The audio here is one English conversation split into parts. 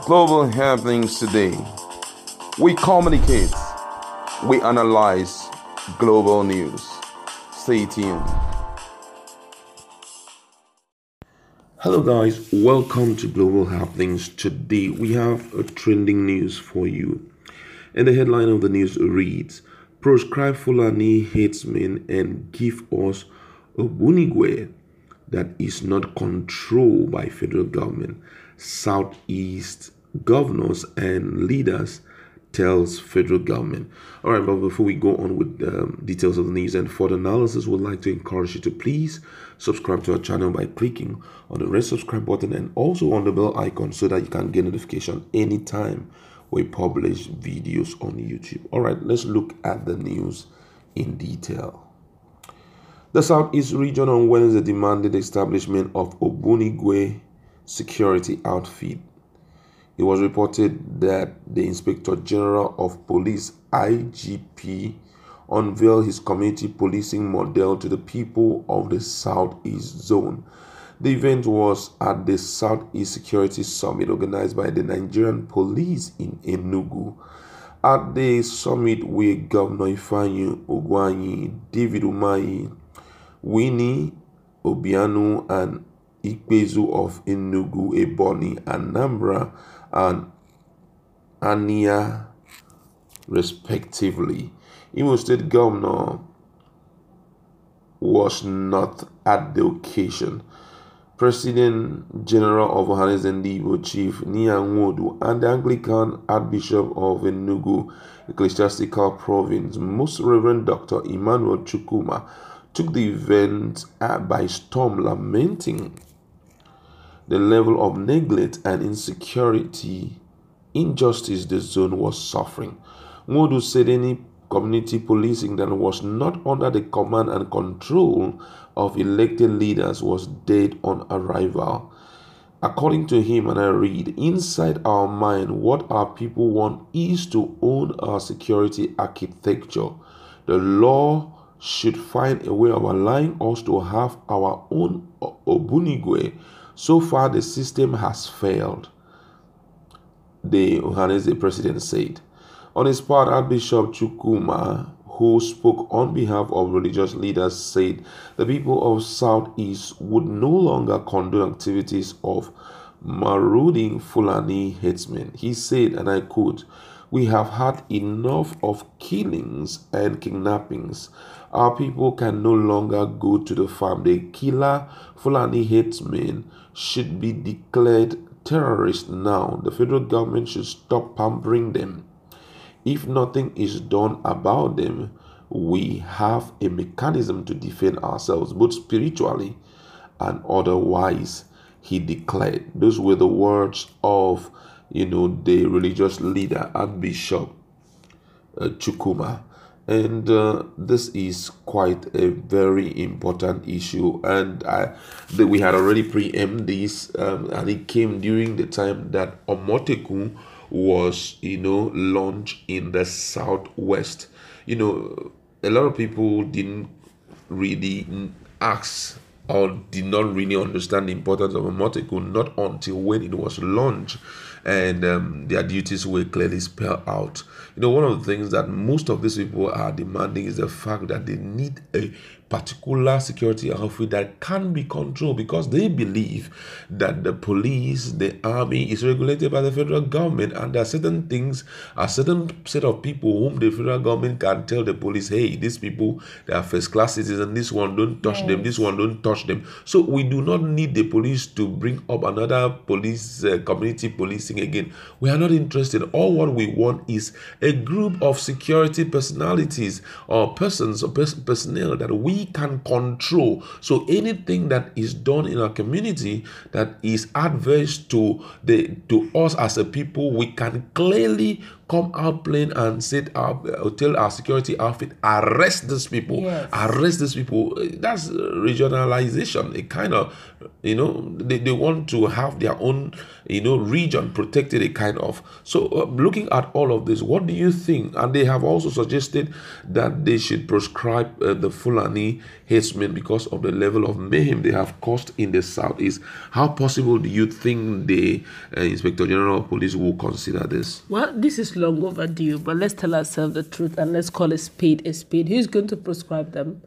Global happenings today. We communicate, we analyze global news. Stay tuned. Hello guys, welcome to Global Happenings. Today we have a trending news for you. And the headline of the news reads, Proscribe Fulani herdsmen and give us Ogbunigwe that is not controlled by federal government. Southeast governors and leaders tells federal government. All right, but before we go on with the details of the news and further analysis, we'd like to encourage you to please subscribe to our channel by clicking on the red subscribe button and also on the bell icon so that you can get notification anytime we publish videos on YouTube. All right, let's look at the news in detail. The Southeast region on Wednesday demanded the establishment of Ogbunigwe security outfit. It was reported that the Inspector General of Police, IGP, unveiled his community policing model to the people of the Southeast Zone. The event was at the Southeast Security Summit organized by the Nigerian Police in Enugu. At the summit, where Governor Ifeanyi Ugwuanyi, David Umahi, Winnie Obianu, and Ikpezu of Enugu, Ebonyi, Anambra, and Ania, respectively. Imo State Governor was not at the occasion. President General of Ohanaeze Ndigbo Chief Nwodu and the Anglican Archbishop of Enugu Ecclesiastical Province, Most Reverend Dr. Emmanuel Chukwuma, took the event by storm, lamenting the level of neglect and injustice the zone was suffering. Nwodu said any community policing that was not under the command and control of elected leaders was dead on arrival. According to him, and I read, inside our mind, what our people want is to own our security architecture. The law should find a way of allowing us to have our own Ogbunigwe. So far, the system has failed, the Ohanaeze president said. On his part, Archbishop Chukwuma, who spoke on behalf of religious leaders, said the people of Southeast would no longer condone activities of marauding Fulani herdsmen. He said, and I quote, "We have had enough of killings and kidnappings. Our people can no longer go to the farm. The killer Fulani herdsmen should be declared terrorists now. The federal government should stop pampering them. If nothing is done about them, we have a mechanism to defend ourselves, both spiritually and otherwise," he declared. Those were the words of, the religious leader, Archbishop Chukwuma. And this is quite a very important issue. And we had already preempted this, and it came during the time that Omoteku was, launched in the Southwest. A lot of people didn't really ask or did not really understand the importance of Omoteku, not until when it was launched and their duties were clearly spelled out. One of the things that most of these people are demanding is the fact that they need a particular security outfit that can be controlled, because they believe that the police, the army is regulated by the federal government, and there are certain things, a certain set of people whom the federal government can tell the police, hey, these people, they are first class citizens, this one don't touch them, this one don't touch them. So we do not need the police to bring up another police, community policing again. We are not interested. All what we want is a group of security personalities or persons or personnel that we can control. So anything that is done in our community that is adverse to us as a people, we can clearly come out plain and said, tell our security outfit, arrest these people, arrest these people. That's regionalization. A kind of, they want to have their own, region protected, a kind of. So looking at all of this, what do you think? And they have also suggested that they should proscribe the Fulani herdsmen because of the level of mayhem they have caused in the southeast. How possible do you think the Inspector General of Police will consider this? Well, this is long overdue, but let's tell ourselves the truth and let's call a spade a spade. Who's going to prescribe them?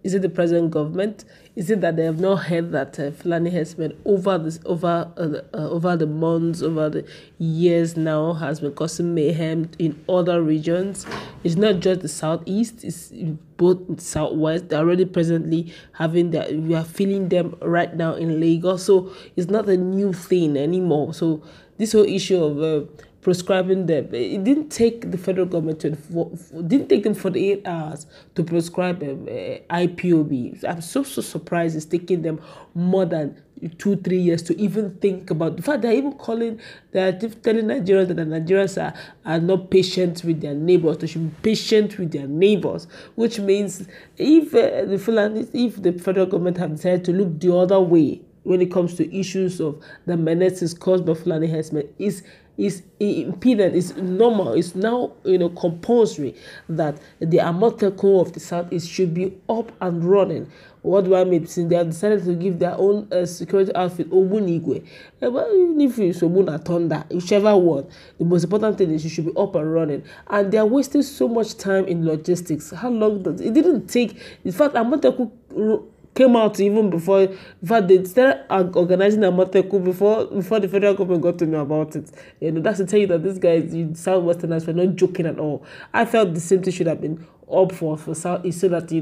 Is it the present government? Is it that they have not heard that Fulani herdsmen over the months, over the years now has been causing mayhem in other regions? It's not just the southeast; it's both southwest. They're already presently we are feeling them right now in Lagos. So it's not a new thing anymore. So this whole issue of prescribing them, it didn't take the federal government didn't take them 48 hours to prescribe IPOB. I'm so surprised it's taking them more than 2-3 years to even think about. In fact, they're even telling Nigerians that the Nigerians are not patient with their neighbors. They should be patient with their neighbors, which means if the federal government have decided to look the other way when it comes to issues of the menaces caused by Fulani herdsmen, is impeded, is normal, it's now compulsory that the Amotekun of the Southeast should be up and running. What do I mean? Since they have decided to give their own security outfit Ogbunigwe, well, even if it's Ogbuna Thunder, whichever one, the most important thing is you should be up and running. And they are wasting so much time in logistics. How long does it didn't take? In fact, Amotekun came out even before. In fact, they started organizing Amotekun before the federal government got to know about it. That's to tell you that these guys, Southwesterners, were not joking at all. I felt the same thing should have been up for Southeast, so that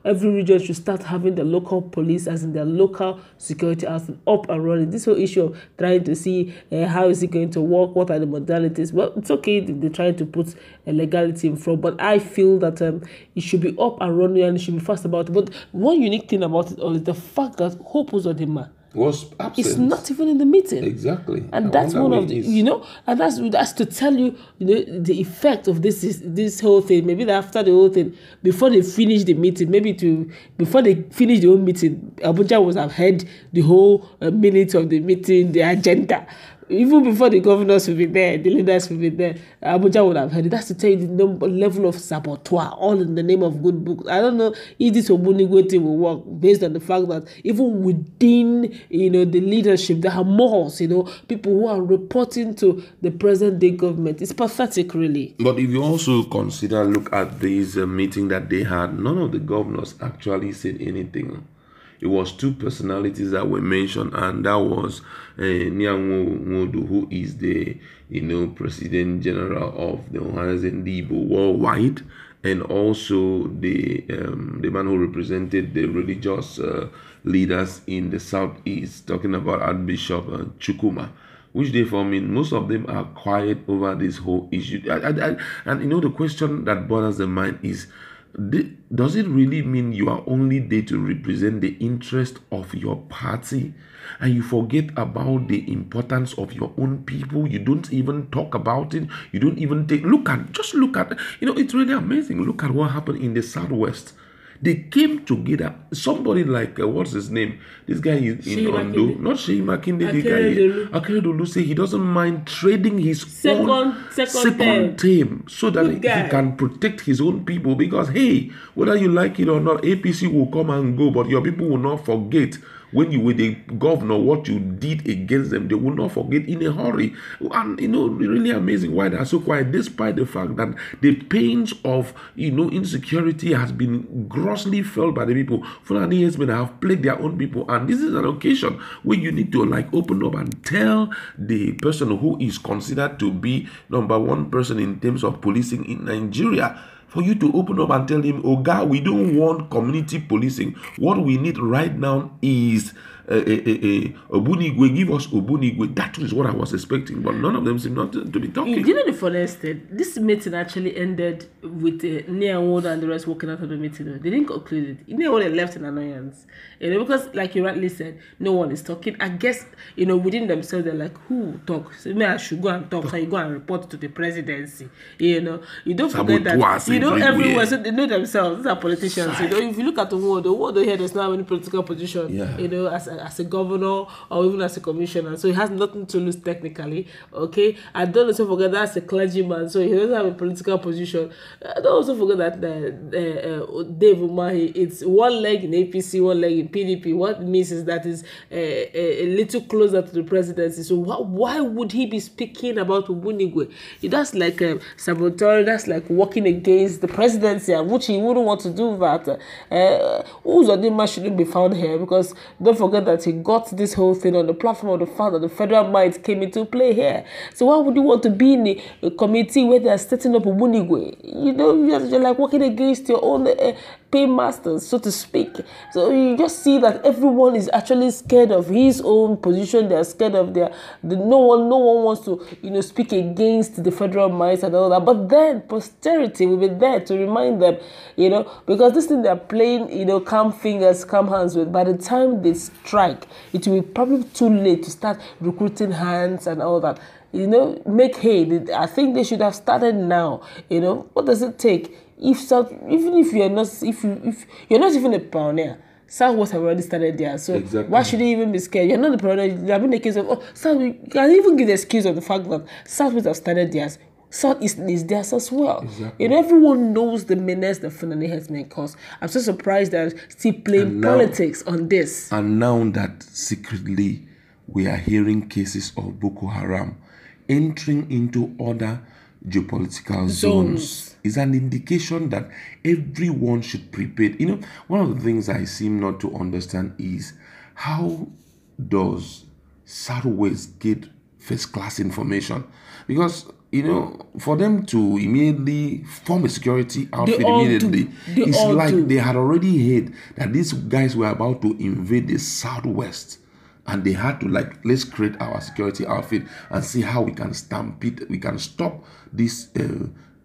every region should start having the local police, as in their local security outfit, up and running. This whole issue of trying to see how is it going to work, what are the modalities. Well, it's okay, they're trying to put a legality in front, but I feel that it should be up and running and it should be fast about it. But one unique thing about it all is the fact that Hope Uzodinma was absent. It's not even in the meeting. Exactly. And that's one of the, and that's to tell you, the effect of this whole thing. Maybe after the whole thing, before they finish the meeting, before they finish the whole meeting, Abuja would have heard the whole minutes of the meeting, the agenda. Even before the governors will be there, the leaders will be there, Abuja would have heard it. That's to tell you the level of saboteur, all in the name of good books. I don't know if this Ogbunigwe thing will work based on the fact that even within, the leadership, there are mores, people who are reporting to the present day government. It's pathetic, really. But if you also look at this meeting that they had, none of the governors actually said anything. It was two personalities that were mentioned, and that was Nyango Nwodo, who is the President General of the Ohanaeze Ndigbo worldwide, and also the man who represented the religious leaders in the southeast, talking about Archbishop Chukwuma, which most of them are quiet over this whole issue. And the question that bothers the mind is, does it really mean you are only there to represent the interest of your party and you forget about the importance of your own people? You don't even talk about it. You don't even look at, it's really amazing. Look at what happened in the Southwest. They came together. Somebody like, what's his name? This guy is in Ondo. Not Sheyi Makinde. Akeredolu say he doesn't mind trading his second term so that he can protect his own people. Because, hey, whether you like it or not, APC will come and go, but your people will not forget. When you were the governor, what you did against them, they will not forget in a hurry. And, really amazing why they are so quiet, despite the fact that the pains of, insecurity has been grossly felt by the people. Fulani herdsmen have plagued their own people. And this is an occasion where you need to, open up and tell the person who is considered to be number one person in terms of policing in Nigeria, for you to open up and tell him, oh God, we don't want community policing. What we need right now is Obunigwe, give us Obunigwe. That was what I was expecting, but none of them seem not to be talking. You know the funniest thing? This meeting actually ended with Nia Woda and the rest walking out of the meeting. They didn't conclude it. Nia Woda left in annoyance. Because like you rightly said, no one is talking. I guess, within themselves, they're like, who talks? So maybe I should go and talk, so you go and report to the presidency. You don't forget that, everywhere, so they know themselves. These are politicians. If you look at the world here does not have any political position, as a governor or even as a commissioner. So he has nothing to lose technically, okay? And don't also forget that's a clergyman, so he doesn't have a political position. Don't also forget that Dave Umahi, it's one leg in APC, one leg in PDP. What it means is that is a little closer to the presidency. So why would he be speaking about Obunigwe? That's like saboteur, that's like working against the presidency, and which he wouldn't want to do that. Uzodinma shouldn't be found here, because don't forget that he got this whole thing on the platform of the fact that the federal might came into play here. So why would you want to be in a committee where they are setting up Obunigwe? You're like working against your own paymasters, so to speak. So you just see that everyone is actually scared of his own position. They are scared of no one wants to speak against the federal might and all that. But then posterity will be there to remind them, because this thing they're playing, calm fingers, calm hands with. By the time they strike, it will be probably too late to start recruiting hands and all that. Make hay. I think they should have started now. What does it take? Even if you're not, if you're not even a pioneer, Southwest have already started there. So why should you even be scared? You're not the pioneer. There have been a case of South. You can even give the excuse of the fact that Southwest have started theirs. Southeast is theirs as well. Exactly. Everyone knows the menace that Fulani herdsmen cause. I'm so surprised that still playing politics on this. And now that secretly we are hearing cases of Boko Haram entering into other geopolitical zones is an indication that everyone should prepare. One of the things I seem not to understand is how does Southwest get first-class information? Because for them to immediately form a security outfit it's like they had already heard that these guys were about to invade the Southwest. And they had to let's create our security outfit and see how we can stampede, we can stop this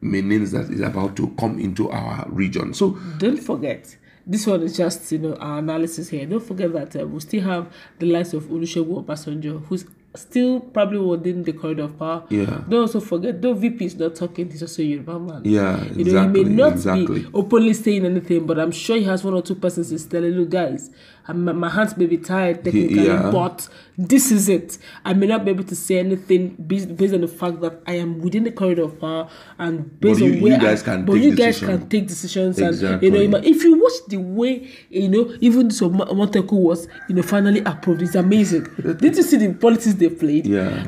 menace that is about to come into our region. So don't forget, this one is just our analysis here. Don't forget that we still have the likes of Olusegun Obasanjo, who's still probably within the corridor of power. Yeah. Don't also forget, though VP is not talking, he's also a Yoruba man. Yeah, exactly. He may not be openly saying anything, but I'm sure he has one or two persons who's telling you guys, my hands may be tired technically, but this is it. I may not be able to say anything based on the fact that I am within the corridor of power and based on where you guys can take decisions. Exactly. And if you watch the way even this Omoteku was finally approved, it's amazing. Did you see the politics they played? Yeah.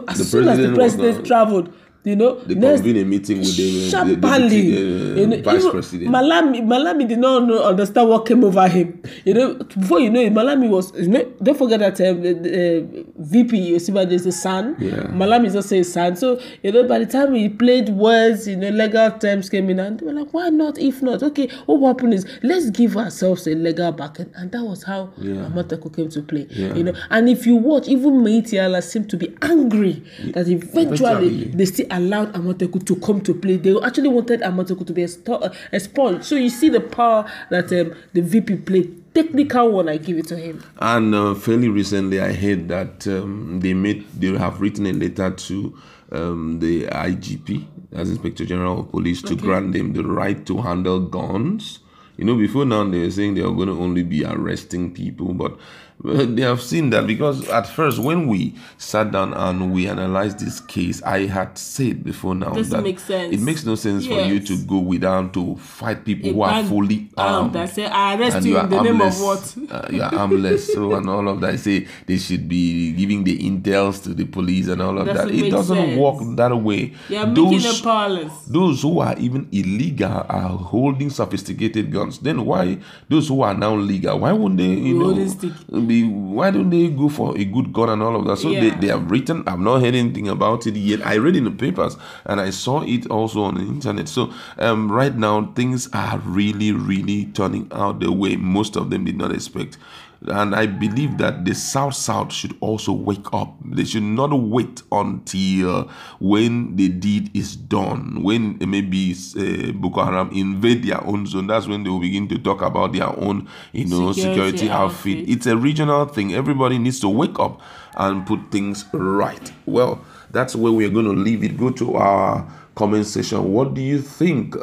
As soon as the president traveled, they convened a meeting with the vice president. Malami did not understand what came over him. Before Malami was. Don't forget that VP Osibajo is the son. Yeah. Malami is also his son. So by the time he played words, legal terms came in, and they were like, why not? If not, okay. What happened is let's give ourselves a legal backing, and that was how Amoteku came to play. Yeah. And if you watch, even Meiti Allah seemed to be angry that eventually they still allowed Amoteku to come to play. They actually wanted Amoteku to be expunged. So you see the power that the VP played. Technical one, I give it to him. And fairly recently, I heard that they have written a letter to the IGP, as Inspector General of Police, to grant them the right to handle guns. Before now they were saying they are going to only be arresting people, but they have seen that, because at first when we sat down and we analyzed this case, I had said before now that make sense. It makes no sense for you to go without to fight people who are fully armed. I say, I arrest you in the name of what? You are armless, so and all of that. I say they should be giving the intels to the police and all of that. It doesn't work that way. You're making them powerless. Those who are even illegal are holding sophisticated guns. Then why those who are now legal? Why won't they? Why don't they go for a good gun and all of that? So they have written. I've not heard anything about it yet. I read in the papers and I saw it also on the internet. So right now things are really, really turning out the way most of them did not expect. And I believe that the South should also wake up. They should not wait until when the deed is done. When maybe Boko Haram invade their own zone, that's when they will begin to talk about their own, security outfit. It's a regional thing. Everybody needs to wake up and put things right. Well, that's where we're going to leave it. Go to our comment section. What do you think?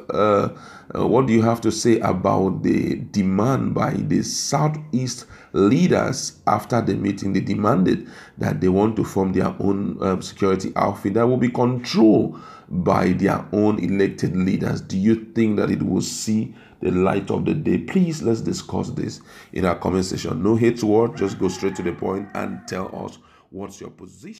What do you have to say about the demand by the Southeast leaders after the meeting? They demanded that they want to form their own security outfit that will be controlled by their own elected leaders. Do you think that it will see the light of the day? Please, let's discuss this in our comment section. No hate word, just go straight to the point and tell us what's your position.